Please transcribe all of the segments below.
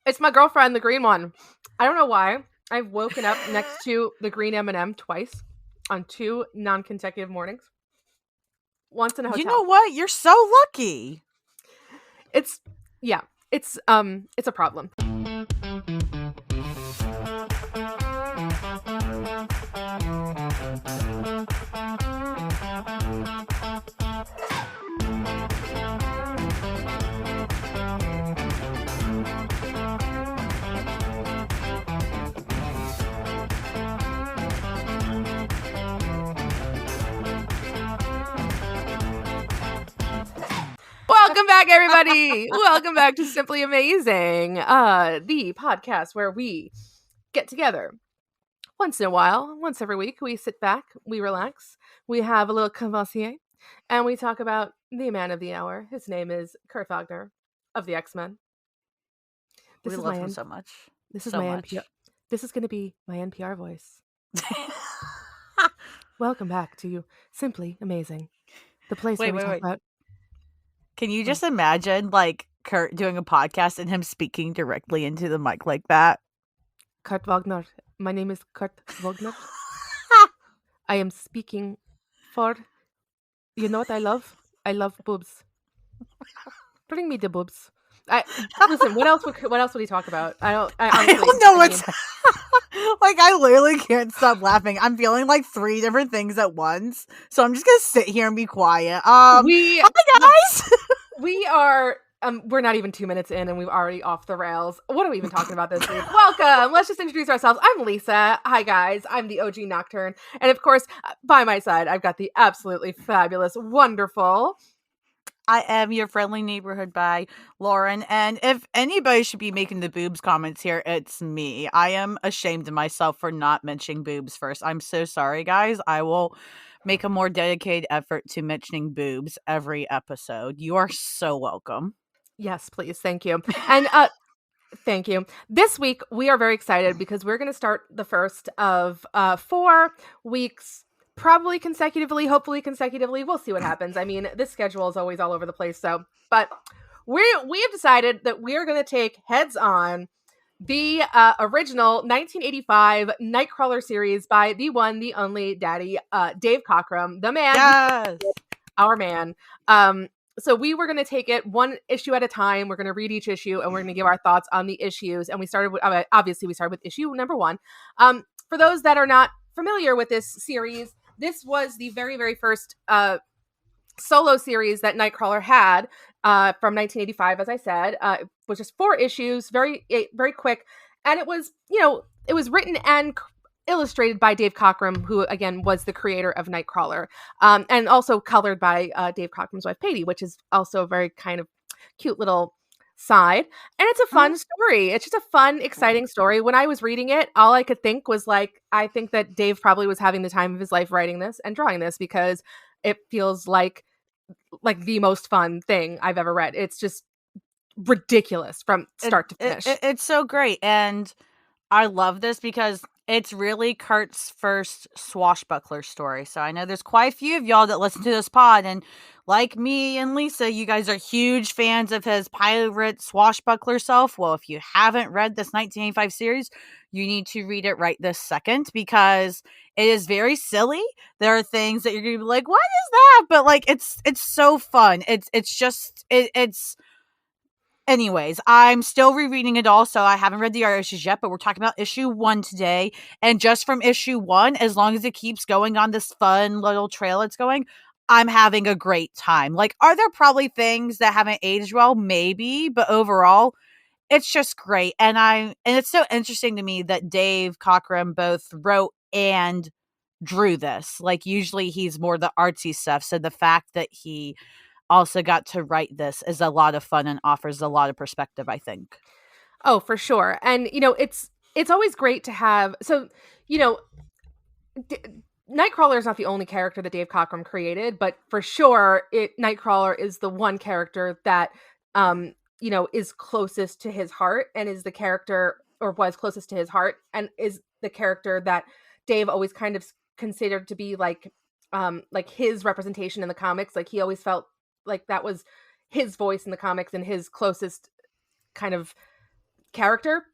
It's my girlfriend, the green one. I don't know why. I've woken up next to the green M&M twice on 2 non-consecutive mornings. Once in a hotel. You know what? You're so lucky. It's a problem. Welcome back, everybody. Welcome back to Simply Amazing, the podcast where we get together once in a while, once every week. We sit back, we relax, we have a little conversation, and we talk about the man of the hour. His name is Kurt Wagner of the X-Men. We love him so much. This is my NPR. This is going to be my NPR voice. Welcome back to Simply Amazing, the place where we talk about. Can you just imagine, like, Kurt doing a podcast and him speaking directly into the mic like that? Kurt Wagner. My name is Kurt Wagner. I am speaking for... You know what I love? I love boobs. Bring me the boobs. Listen, what else would he talk about? I don't know what's... Like, I literally can't stop laughing. I'm feeling like 3 different things at once. So I'm just going to sit here and be quiet. Hi, guys! We are... we're not even 2 minutes in and we've already off the rails. What are we even talking about this week? Welcome. Let's just introduce ourselves. I'm Lisa. Hi, guys. I'm the OG Nocturne. And of course, by my side, I've got the absolutely fabulous, wonderful... I am your friendly neighborhood by Lauren, and if anybody should be making the boobs comments here, it's me. I am ashamed of myself for not mentioning boobs first. I'm so sorry, guys. I will make a more dedicated effort to mentioning boobs every episode. You are so welcome. Yes, please. Thank you. And thank you. This week, we are very excited because we're going to start the first of 4 weeks. Probably consecutively, hopefully consecutively. We'll see what happens. I mean, this schedule is always all over the place. But we have decided that we are going to take heads on the original 1985 Nightcrawler series by the one, the only daddy, Dave Cockrum, the man, yes! Our man. So we were going to take it one issue at a time. We're going to read each issue and we're going to give our thoughts on the issues. And we started with, obviously, we started with issue number 1. For those that are not familiar with this series, this was the very, very first solo series that Nightcrawler had from 1985, as I said. It was just 4 issues, very, very quick. And it was, it was written and illustrated by Dave Cockrum, who, again, was the creator of Nightcrawler. And also colored by Dave Cockrum's wife, Patty, which is also a very kind of cute little side. And it's a fun story. It's just a fun, exciting story. When I was reading it, all I could think was I think that Dave probably was having the time of his life writing this and drawing this because it feels like the most fun thing I've ever read. It's just ridiculous from start to finish. It's so great. And I love this because it's really Kurt's first Swashbuckler story. So I know there's quite a few of y'all that listen to this pod, and like me and Lisa, you guys are huge fans of his pirate Swashbuckler self. Well, if you haven't read this 1985 series, you need to read it right this second because it is very silly. There are things that you're going to be like, what is that? But it's so fun. It's anyways, I'm still rereading it all, so I haven't read the other issues yet, but we're talking about issue 1 today. And just from issue 1, as long as it keeps going on this fun little trail it's going, I'm having a great time. Are there probably things that haven't aged well? Maybe, but overall, it's just great. And it's so interesting to me that Dave Cockrum both wrote and drew this. Usually he's more the artsy stuff, so the fact that he also got to write this is a lot of fun and offers a lot of perspective, I think. Oh, for sure. And, it's always great to have... So, Nightcrawler is not the only character that Dave Cockrum created, but for sure, Nightcrawler is the one character that, is closest to his heart and is the character, or was closest to his heart, and is the character that Dave always kind of considered to be like his representation in the comics. He always felt like that was his voice in the comics and his closest kind of character.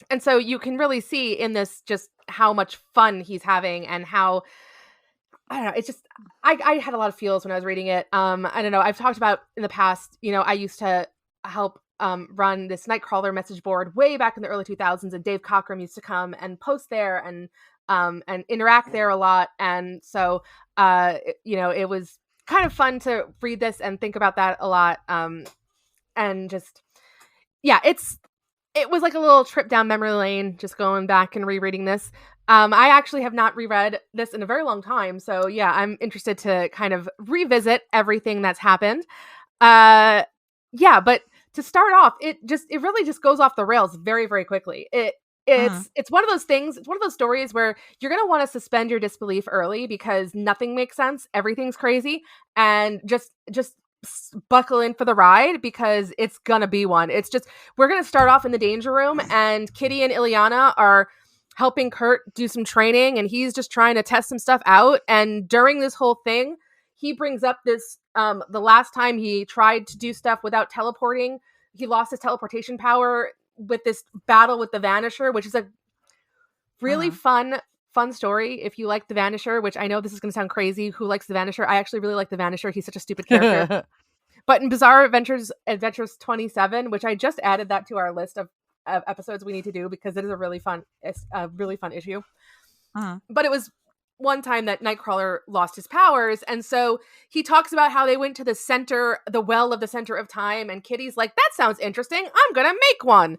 And so you can really see in this just how much fun he's having and how, I don't know, it's just, I had a lot of feels when I was reading it. I don't know, I've talked about in the past, I used to help run this Nightcrawler message board way back in the early 2000s, and Dave Cockrum used to come and post there and interact there a lot. And so, it was kind of fun to read this and think about that a lot. And just, yeah, it was like a little trip down memory lane, just going back and rereading this. I actually have not reread this in a very long time. So yeah, I'm interested to kind of revisit everything that's happened. But to start off, it really just goes off the rails very, very quickly. It's one of those things. It's one of those stories where you're going to want to suspend your disbelief early because nothing makes sense. Everything's crazy, and just buckle in for the ride because it's gonna be one. It's just, we're gonna start off in the danger room, and Kitty and Ileana are helping Kurt do some training, and he's just trying to test some stuff out. And during this whole thing, he brings up this the last time he tried to do stuff without teleporting, he lost his teleportation power with this battle with the Vanisher, which is a really fun story if you like the Vanisher, which I know this is going to sound crazy. Who likes the Vanisher? I actually really like the Vanisher. He's such a stupid character. But in Bizarre Adventures 27, which I just added that to our list of episodes we need to do because it is a really fun issue. But it was one time that Nightcrawler lost his powers, and so he talks about how they went to the well of the center of time, and Kitty's like, that sounds interesting. I'm going to make one.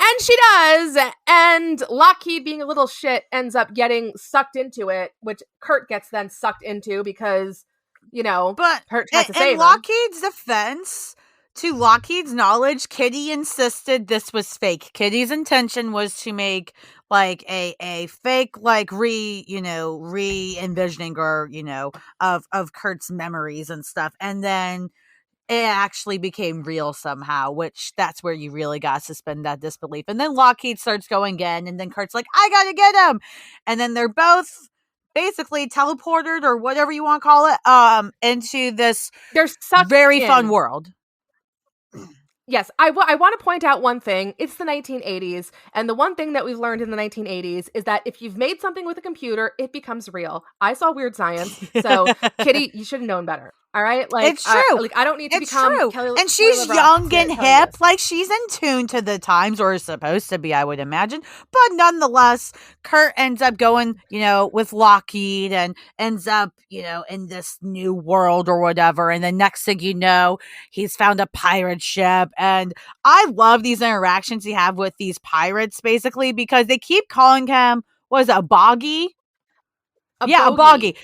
And she does, and Lockheed, being a little shit, ends up getting sucked into it, which Kurt gets then sucked into because, but Kurt tries to save him. Lockheed's defense, to Lockheed's knowledge, Kitty insisted this was fake. Kitty's intention was to make like a fake, like re-envisioning or, of Kurt's memories and stuff. And then it actually became real somehow, which that's where you really got to suspend that disbelief. And then Lockheed starts going again, and then Kurt's like, I gotta get him. And then they're both basically teleported, or whatever you want to call it, into this very fun world. Yes, I want to point out one thing. It's the 1980s, and the one thing that we've learned in the 1980s is that if you've made something with a computer, it becomes real. I saw Weird Science, so Kitty, you should have known better. All right, like it's true. I don't need to become true. Kelly, and she's Kelly young and hip, like she's in tune to the times, or is supposed to be, I would imagine. But nonetheless, Kurt ends up going, with Lockheed, and ends up, in this new world or whatever. And the next thing you know, he's found a pirate ship, and I love these interactions he have with these pirates, basically, because they keep calling him, a boggy? A boggy.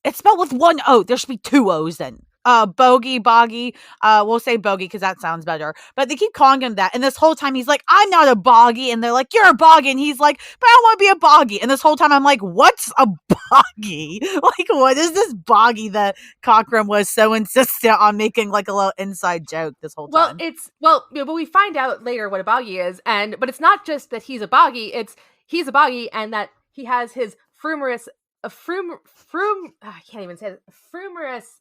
It's spelled with one O. There should be two O's then. Bogey. We'll say bogey because that sounds better. But they keep calling him that. And this whole time he's like, I'm not a boggy. And they're like, you're a boggy. And he's like, but I don't want to be a boggy. And this whole time I'm like, what's a boggy? Like, what is this boggy that Cockrum was so insistent on making like a little inside joke this whole time? But we find out later what a boggy is. But it's not just that he's a boggy. He's a boggy and that he has his frumerous I can't even say it. Frumerous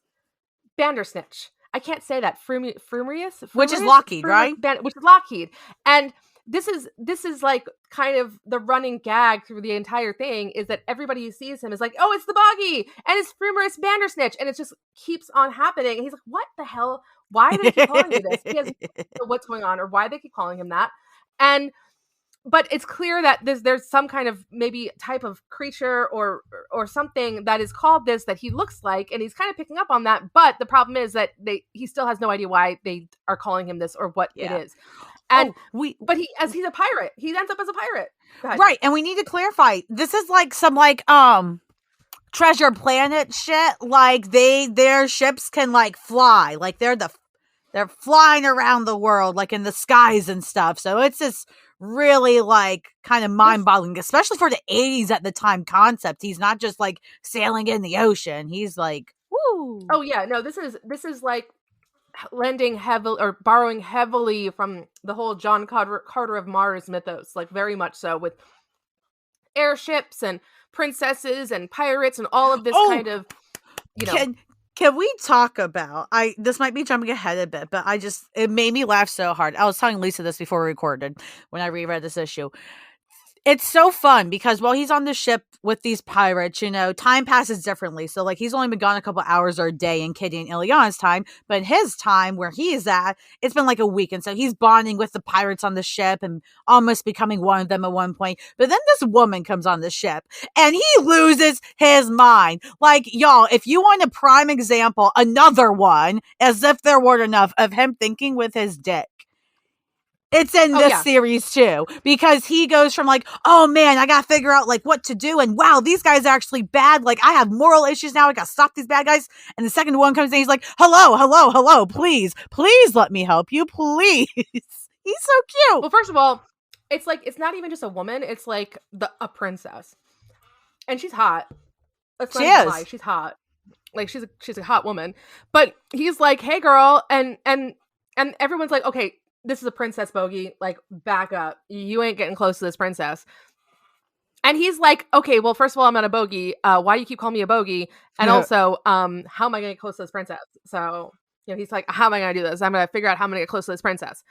Bandersnitch. I can't say that. Frumerous? Which is Lockheed, right? Which is Lockheed. And this is like kind of the running gag through the entire thing is that everybody who sees him is like, oh, it's the boggy and it's Frumerous Bandersnitch. And it just keeps on happening. And he's like, what the hell? Why do they keep calling you this? He doesn't know what's going on or why they keep calling him that. But it's clear that there's some kind of maybe type of creature or something that is called this that he looks like, and he's kind of picking up on that. But the problem is that he still has no idea why they are calling him this or what it is. And he's a pirate. He ends up as a pirate. Right, and we need to clarify. This is like some Treasure Planet shit. Like their ships can like fly. Like they're flying around the world, like in the skies and stuff. So it's just really like kind of mind-boggling, especially for the 80s at the time concept. He's not just like sailing in the ocean. He's like, woo. Oh yeah, no, this is like lending heavily or borrowing heavily from the whole John Carter of Mars mythos, like very much so, with airships and princesses and pirates and all of this kind of, Can we talk about this might be jumping ahead a bit, but it made me laugh so hard. I was telling Lisa this before we recorded when I reread this issue. It's so fun because while he's on the ship with these pirates, time passes differently. So, like, he's only been gone a couple hours or a day in Kitty and Ileana's time, but in his time where he is at, it's been like a week. And so he's bonding with the pirates on the ship and almost becoming one of them at one point. But then this woman comes on the ship and he loses his mind. Like, y'all, if you want a prime example, another one, as if there weren't enough, of him thinking with his dick. It's in this series too, because he goes from like, oh man, I gotta figure out like what to do, and wow, these guys are actually bad. Like, I have moral issues now. I gotta stop these bad guys. And the second one comes in, he's like, hello, please let me help you, please. He's so cute. Well, first of all, it's like it's not even just a woman; it's like a princess, and she's hot. She is. Lie. She's hot. Like she's a hot woman. But he's like, hey, girl, and everyone's like, okay. This is a princess, Bogey. Like, back up. You ain't getting close to this princess. And he's like, okay, well, first of all, I'm not a bogey. Why do you keep calling me a bogey? And also, how am I going to get close to this princess? So, he's like, how am I going to do this? I'm going to figure out how I'm going to get close to this princess.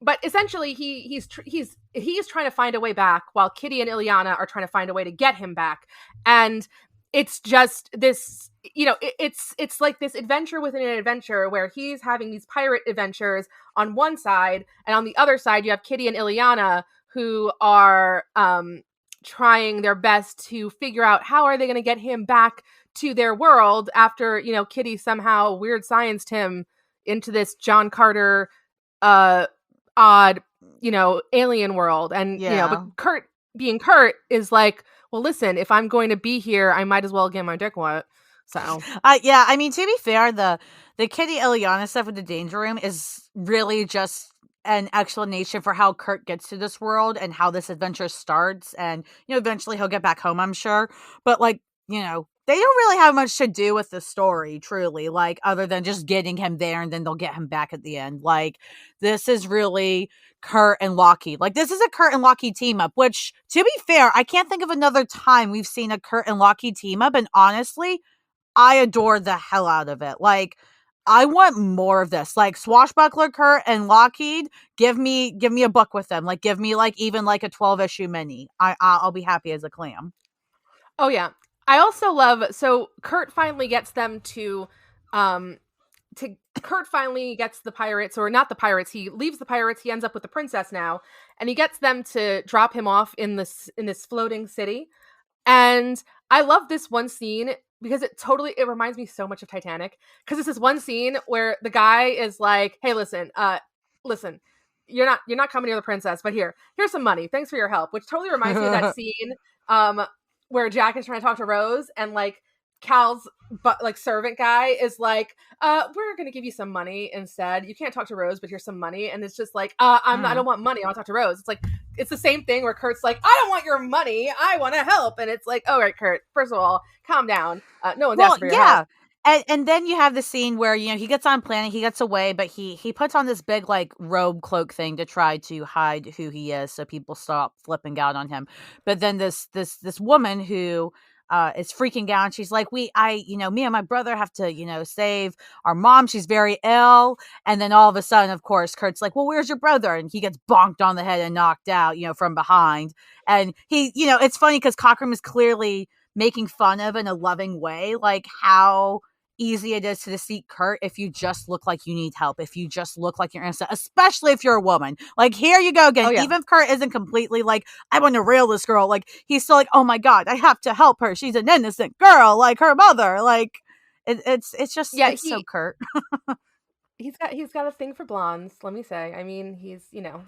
But essentially, he's trying to find a way back while Kitty and Ileana are trying to find a way to get him back. And it's just this, it's like this adventure within an adventure where he's having these pirate adventures on one side, and on the other side, you have Kitty and Ileana who are trying their best to figure out how are they going to get him back to their world after, Kitty somehow weird scienced him into this John Carter odd, alien world. And, but Kurt, being Kurt, is like, well, listen, if I'm going to be here, I might as well get my dick wet. So, yeah, I mean, to be fair, the Kitty Ileana stuff with the Danger Room is really just an explanation for how Kurt gets to this world and how this adventure starts. And, eventually he'll get back home, I'm sure. But, like, they don't really have much to do with the story, truly, like, other than just getting him there and then they'll get him back at the end. Like, this is really Kurt and Lockheed. Like, this is a Kurt and Lockheed team up, which, to be fair, I can't think of another time we've seen a Kurt and Lockheed team up. And honestly, I adore the hell out of it. Like, I want more of this. Like, Swashbuckler, Kurt, and Lockheed, give me a book with them. Like, give me like even like a 12-issue mini. I'll be happy as a clam. Oh yeah. I also love, so Kurt finally gets them Kurt finally gets the pirates, or not the pirates, he leaves the pirates, he ends up with the princess now, and he gets them to drop him off in this floating city. And I love this one scene because it reminds me so much of Titanic, because it's this one scene where the guy is like, hey, listen, you're not coming near the princess, but here's some money. Thanks for your help. Which totally reminds me of that scene where Jack is trying to talk to Rose, and like Cal's servant guy is like, we're gonna give you some money instead. You can't talk to Rose, but here's some money. And it's just like, I don't want money, I want to talk to Rose. It's like, it's the same thing where Kurt's like, I don't want your money, I want to help. And it's like, all right, Kurt, first of all, calm down. No one's asking for your help. And then you have the scene where, he gets on planet, he gets away, but he puts on this big, like, robe cloak thing to try to hide who he is so people stop flipping out on him. But then this woman who is freaking out. She's like, me and my brother have to, save our mom. She's very ill. And then all of a sudden, of course, Kurt's like, well, where's your brother? And he gets bonked on the head and knocked out, from behind. And he, it's funny because Cockrum is clearly making fun of in a loving way, like how easy it is to deceive Kurt if you just look like you need help, if you just look like you're innocent, especially if you're a woman. Like, here you go again. Even if Kurt isn't completely like, I want to rail this girl, like, he's still like, oh my god, I have to help her, she's an innocent girl, like her mother. Like, it's just so Kurt. he's got a thing for blondes, let me say. I mean, he's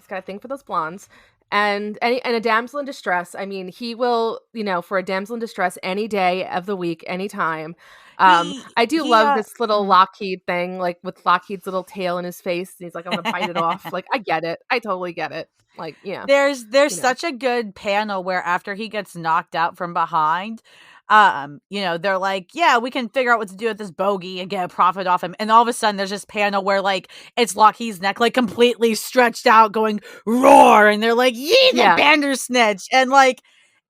got a thing for those blondes. And a damsel in distress. I mean, he will, for a damsel in distress any day of the week, anytime. I do love this little Lockheed thing, like with Lockheed's little tail in his face. And he's like, I'm gonna bite it off. Like, I get it. I totally get it. Like, yeah. There's such a good panel where after he gets knocked out from behind, they're like, yeah, we can figure out what to do with this bogey and get a profit off him. And all of a sudden there's this panel where like it's Lockheed's neck like completely stretched out going roar, and they're like, yee, the Bandersnitch. And like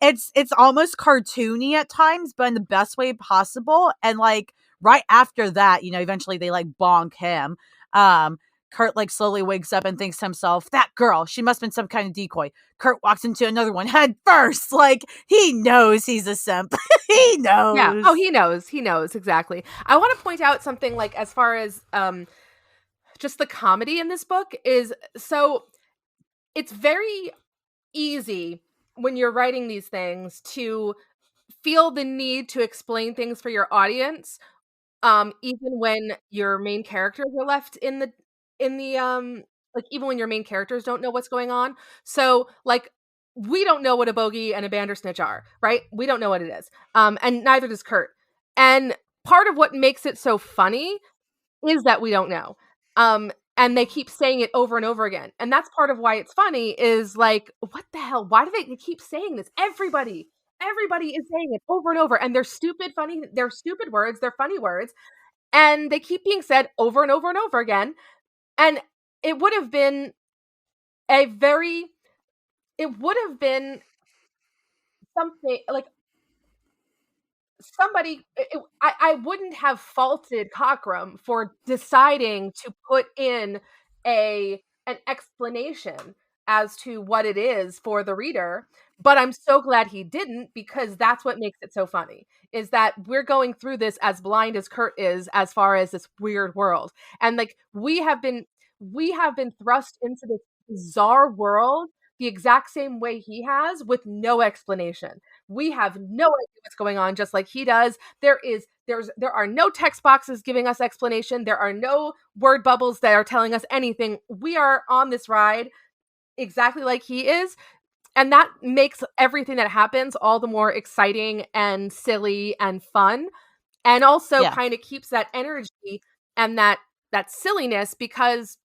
it's almost cartoony at times, but in the best way possible. And like right after that, eventually they like bonk him. Kurt like slowly wakes up and thinks to himself, that girl, she must have been some kind of decoy. Kurt walks into another one head first. Like, he knows he's a simp. He Yeah. knows. Oh, he knows. He knows exactly. I want to point out something like as far as just the comedy in this book is, so it's very easy when you're writing these things to feel the need to explain things for your audience, even when your main characters are left in the like, even when your main characters don't know what's going on. So like, we don't know what a bogey and a bandersnitch are, right? We don't know what it is, and neither does Kurt. And part of what makes it so funny is that we don't know. And they keep saying it over and over again. And that's part of why it's funny, is like, what the hell? Why do they keep saying this? Everybody is saying it over and over. And they're stupid words, they're funny words. And they keep being said over and over and over again. And it would have been something like, I wouldn't have faulted Cockrum for deciding to put in an explanation as to what it is for the reader, but I'm so glad he didn't, because that's what makes it so funny, is that we're going through this as blind as Kurt is, as far as this weird world. And like, we have been thrust into this bizarre world the exact same way he has, with no explanation. We have no idea what's going on, just like he does. There are no text boxes giving us explanation. There are no word bubbles that are telling us anything. We are on this ride exactly like he is. And that makes everything that happens all the more exciting and silly and fun. And also kind of keeps that energy and that silliness, because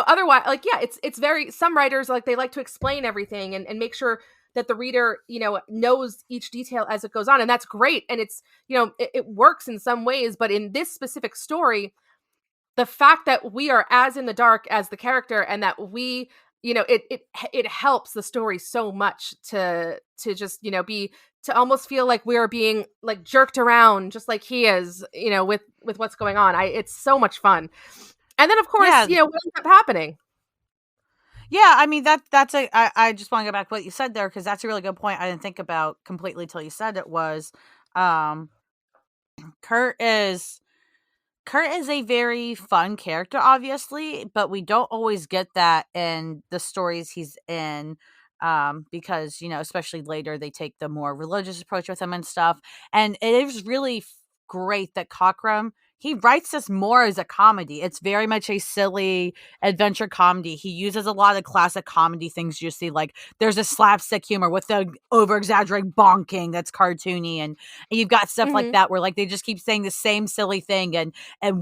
otherwise, like, yeah, it's very, some writers, like, they like to explain everything and make sure that the reader knows each detail as it goes on, and that's great, and it's it works in some ways. But in this specific story, the fact that we are as in the dark as the character, and that we it helps the story so much to just be, to almost feel like we are being like jerked around just like he is, with what's going on. It's so much fun. And then, of course, what ends up happening? Yeah, I mean, that's I just want to go back to what you said there, because that's a really good point I didn't think about completely till you said it. Was Kurt is a very fun character, obviously, but we don't always get that in the stories he's in, because especially later, they take the more religious approach with him and stuff. And it is really great that Cockrum, he writes this more as a comedy. It's very much a silly adventure comedy. He uses a lot of classic comedy things you see, like there's a slapstick humor with the over-exaggerated bonking that's cartoony, and you've got stuff like that where like they just keep saying the same silly thing, and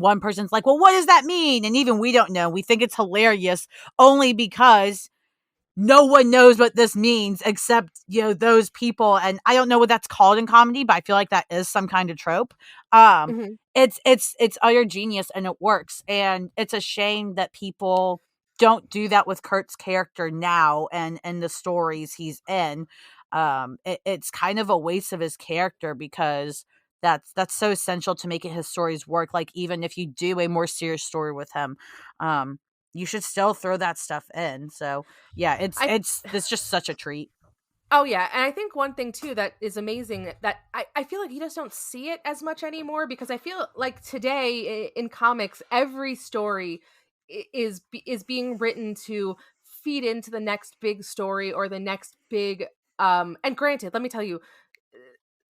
one person's like, well, what does that mean? And even we don't know. We think it's hilarious only because no one knows what this means except, those people. And I don't know what that's called in comedy, but I feel like that is some kind of trope. It's utter genius, and it works. And it's a shame that people don't do that with Kurt's character now and the stories he's in. It's kind of a waste of his character, because that's so essential to making his stories work. Like, even if you do a more serious story with him, you should still throw that stuff in. So yeah, it's just such a treat. Oh yeah, and I think one thing too that is amazing, that I feel like you just don't see it as much anymore, because I feel like today in comics, every story is being written to feed into the next big story or the next big and granted, let me tell you,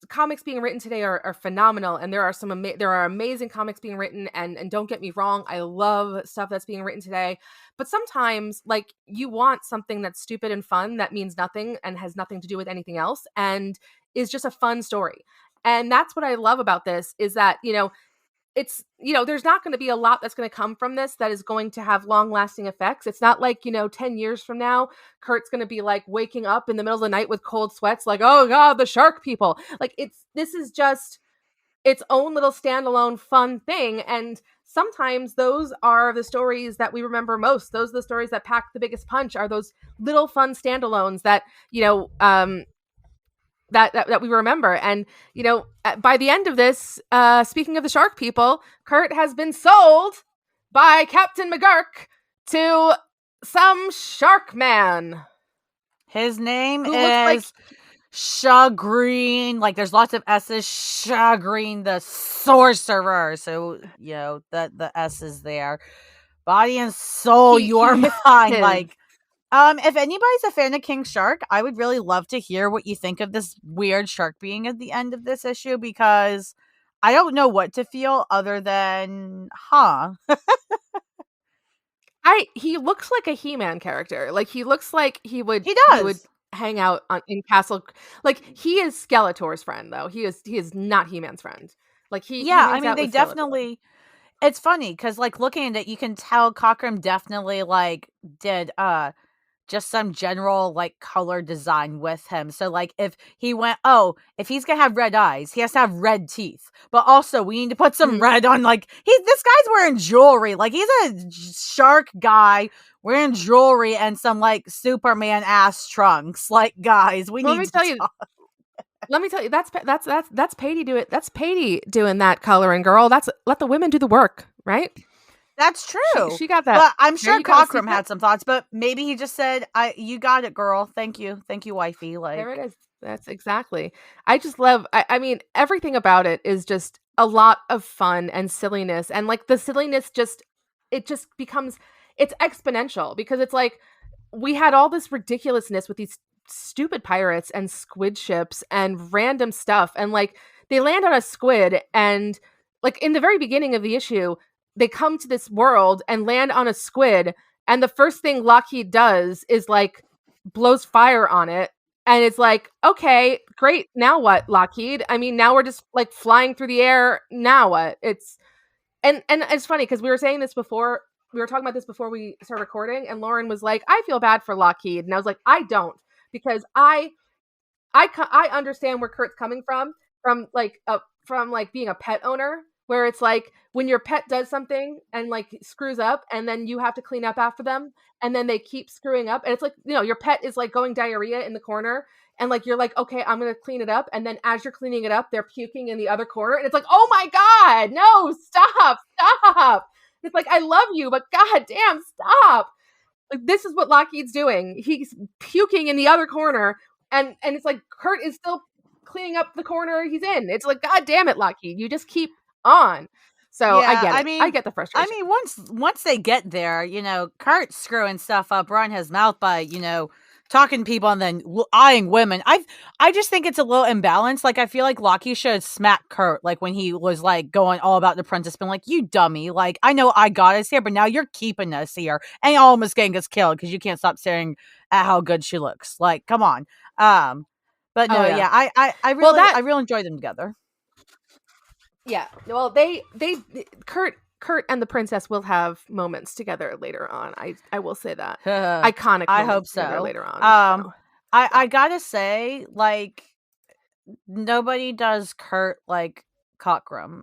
comics being written today are phenomenal, and there are amazing comics being written, and don't get me wrong, I love stuff that's being written today, but sometimes, like, you want something that's stupid and fun, that means nothing and has nothing to do with anything else, and is just a fun story. And that's what I love about this, is that it's there's not going to be a lot that's going to come from this that is going to have long lasting effects. It's not like 10 years from now Kurt's going to be like waking up in the middle of the night with cold sweats like, oh god, the shark people. Like, this is just its own little standalone fun thing, and sometimes those are the stories that we remember most. Those are the stories that pack the biggest punch, are those little fun standalones that that we remember. And by the end of this, speaking of the shark people, Kurt has been sold by Captain McGurk to some shark man. His name is Shagreen. Like, there's lots of S's. Shagreen the sorcerer. So, the S is there. Body and soul, you are mine. Like, if anybody's a fan of King Shark, I would really love to hear what you think of this weird shark being at the end of this issue, because I don't know what to feel other than, he looks like a He-Man character. Like, he looks like he would hang out in Castle. Like, he is Skeletor's friend, though. He is not He-Man's friend. Like, I mean, they definitely. It's funny because, like, looking at it, you can tell Cockrum definitely like did just some general like color design with him. So like if he went, if he's gonna have red eyes, he has to have red teeth. But also we need to put some red on. Like, this guy's wearing jewelry. Like, he's a shark guy wearing jewelry and some like Superman ass trunks. Like, guys, let me tell you, that's Patty do it. That's Patty doing that coloring, girl. Let the women do the work, right? That's true. She got that. But I'm sure Cockrum had some thoughts, but maybe he just said, you got it, girl. Thank you, wifey. Like, there it is. That's exactly. I just love. I mean, everything about it is just a lot of fun and silliness, and like the silliness it just becomes, it's exponential, because it's like we had all this ridiculousness with these stupid pirates and squid ships and random stuff, and like they land on a squid, and like in the very beginning of the issue, they come to this world and land on a squid, and the first thing Lockheed does is like blows fire on it, and it's like, okay, great, now what, Lockheed? I mean, now we're just like flying through the air, now what? It's and it's funny because we were talking about this before we started recording, and Lauren was like, I feel bad for Lockheed, and I was like, I don't, because I understand where Kurt's coming from being a pet owner, where it's like when your pet does something and like screws up, and then you have to clean up after them, and then they keep screwing up, and it's like, your pet is like going diarrhea in the corner, and like you're like, okay, I'm gonna clean it up, and then as you're cleaning it up, they're puking in the other corner, and it's like, oh my god, no, stop. It's like, I love you, but god damn, stop. Like, this is what Lockheed's doing. He's puking in the other corner, and it's like Kurt is still cleaning up the corner he's in. It's like, god damn it, Lockheed, you just keep on. So yeah, I get it. I mean, I get the frustration. I mean, once they get there, Kurt's screwing stuff up, running his mouth by, talking to people and then eyeing women. I just think it's a little imbalanced. Like, I feel like Lockheed should have smacked Kurt, like when he was like going all about the princess, being like, you dummy. Like, I know I got us here, but now you're keeping us here. And you're almost getting us killed because you can't stop staring at how good she looks. Like, come on. But no, I really enjoy them together. Yeah, well, Kurt and the princess will have moments together later on. I will say that. Iconic. I hope so. Later on. I gotta say, like, nobody does Kurt like Cockrum.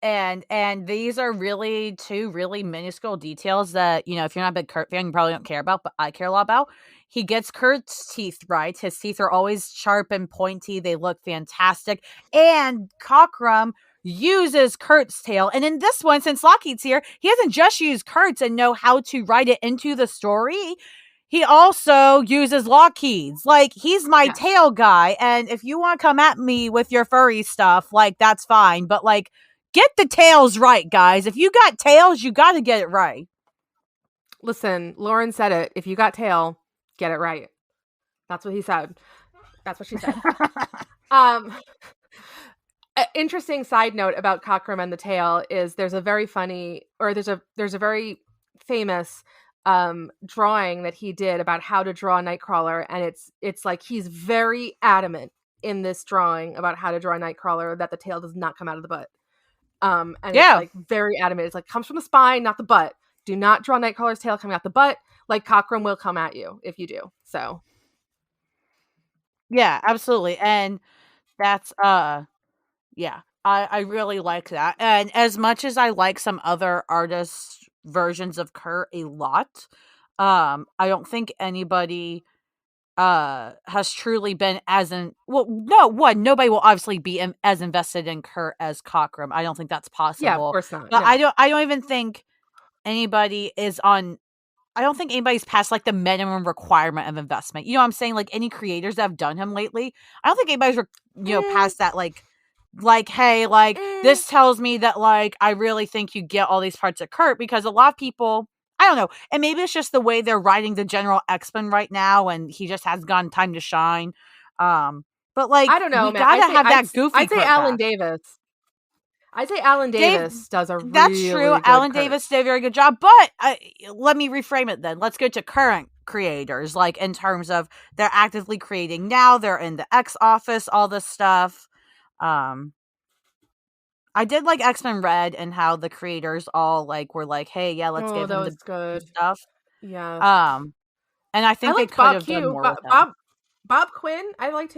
And these are really two really minuscule details that, if you're not a big Kurt fan, you probably don't care about, but I care a lot about. He gets Kurt's teeth right. His teeth are always sharp and pointy. They look fantastic. And Cockrum uses Kurt's tail. And in this one, since Lockheed's here, he doesn't just use Kurt's and know how to write it into the story. He also uses Lockheed's. Like, he's my tail guy. And if you want to come at me with your furry stuff, like, that's fine. But, like, get the tails right, guys. If you got tails, you got to get it right. Listen, Lauren said it. If you got tail, get it right. That's what he said. That's what she said. Interesting side note about Cockrum and the tail is there's a very very famous drawing that he did about how to draw a Nightcrawler, and it's like he's very adamant in this drawing about how to draw a Nightcrawler that the tail does not come out of the butt. And it's like very adamant. It's like comes from the spine, not the butt. Do not draw Nightcrawler's tail coming out the butt. Like, Cockrum will come at you if you do. So yeah, absolutely. And that's I really like that. And as much as I like some other artists' versions of Kurt a lot, I don't think anybody has truly been nobody will obviously be as invested in Kurt as Cockrum. I don't think that's possible. Yeah, of course not. But no. I don't even think anybody is on. I don't think anybody's past like the minimum requirement of investment. You know what I'm saying? Like any creators that have done him lately, I don't think anybody's past that hey, this tells me that I really think you get all these parts of Kurt, because a lot of people, I don't know, and maybe it's just the way they're writing the General X-Men right now, and he just has gotten time to shine. But I don't know, we man. gotta have that goofy. I'd say Alan Davis. I'd say Alan Davis does a that's really true. Good Alan Kurt. Davis did a very good job, but let me reframe it then. Let's go to current creators, in terms of they're actively creating now. They're in the X office, all this stuff. I did like X-Men Red and how the creators all were hey, yeah, let's give him the good stuff. Yeah. And I think they could have done more with him. Bob Quinn, I liked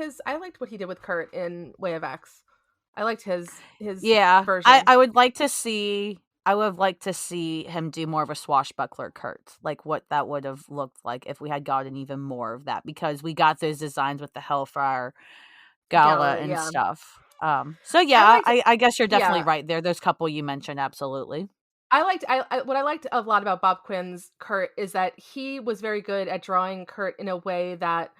what he did with Kurt in Way of X. I liked his version. I would like to see him do more of a swashbuckler Kurt, what that would have looked like if we had gotten even more of that, because we got those designs with the Hellfire Gala and stuff. So yeah, I guess you're definitely right there. There's a couple you mentioned, absolutely. What I liked a lot about Bob Quinn's Kurt is that he was very good at drawing Kurt in a way that,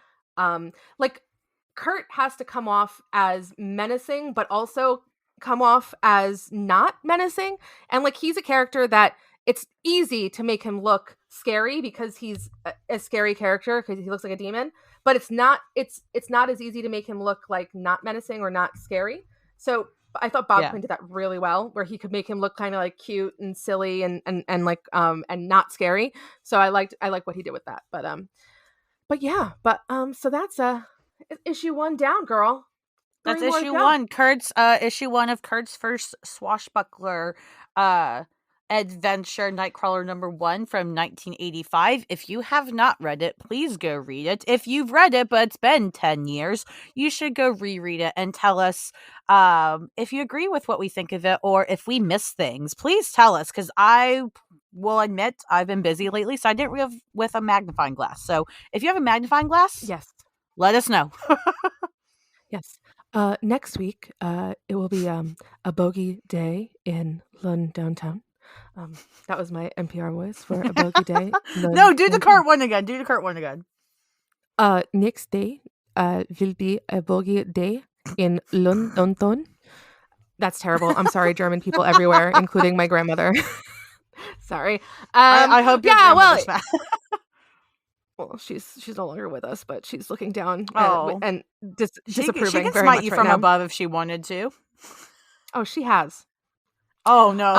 Kurt has to come off as menacing, but also come off as not menacing. And he's a character that it's easy to make him look scary because he's a scary character because he looks like a demon. But it's not as easy to make him look not menacing or not scary. So I thought Bob Quinn did that really well, where he could make him look kind of cute and silly and not scary. So I liked what he did with that. So that's issue 1 down, girl. That's issue 1. Kurt's issue 1 of Kurt's first Swashbuckler adventure, Nightcrawler number 1 from 1985. If you have not read it, please go read it. If you've read it but it's been 10 years, you should go reread it and tell us if you agree with what we think of it, or if we miss things. Please tell us, because I will admit I've been busy lately, so I didn't read with a magnifying glass. So if you have a magnifying glass, yes, let us know. Yes. Next week, it will be a bogey day in London downtown. That was my NPR voice for a bogey day. No, do the Kurt one again. Next day will be a bogey day in London. That's terrible. I'm sorry, German people everywhere, including my grandmother. Sorry. I hope your grandmother's mad. Well, she's no longer with us, but she's looking down and disapproving. She can very smite much you right from now. above if she wanted to. Oh, she has. Oh no.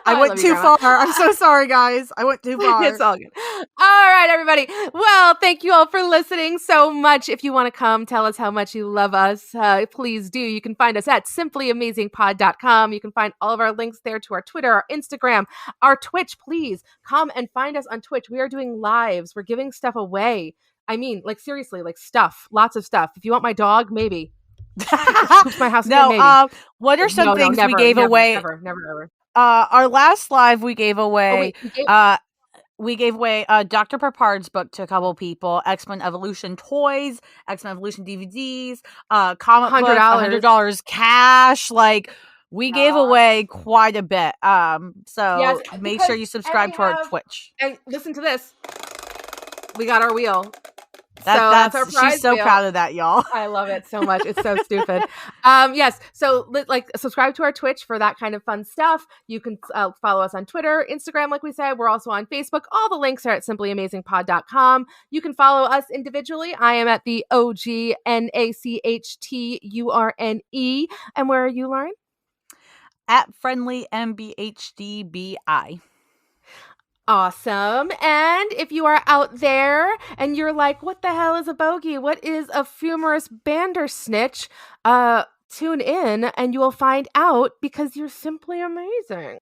I went too far. I'm so sorry, guys. I went too far. It's all good. All right, everybody. Well, thank you all for listening so much. If you want to come tell us how much you love us, please do. You can find us at simplyamazingpod.com. You can find all of our links there to our Twitter, our Instagram, our Twitch. Please come and find us on Twitch. We are doing lives. We're giving stuff away. I mean, seriously, stuff. Lots of stuff. If you want my dog, maybe. My house no, again, what are some things we gave away? Never. Our last live we gave away. We gave away Dr. Papard's book to a couple people, X-Men Evolution toys, X-Men Evolution DVDs, comic books, $100 cash. We gave away quite a bit. So make sure you subscribe to our Twitch. And listen to this. We got our wheel. That's our prize. She's so proud of that, y'all. I love it so much. It's so stupid. Yes. So subscribe to our Twitch for that kind of fun stuff. You can follow us on Twitter, Instagram, like we said. We're also on Facebook. All the links are at simplyamazingpod.com. You can follow us individually. I am at the OGNACHTURNE. And where are you, Lauren? At friendly MBHDBI. Awesome. And if you are out there and you're like, what the hell is a bogey? What is a fumerous bandersnitch? Tune in and you will find out, because you're simply amazing.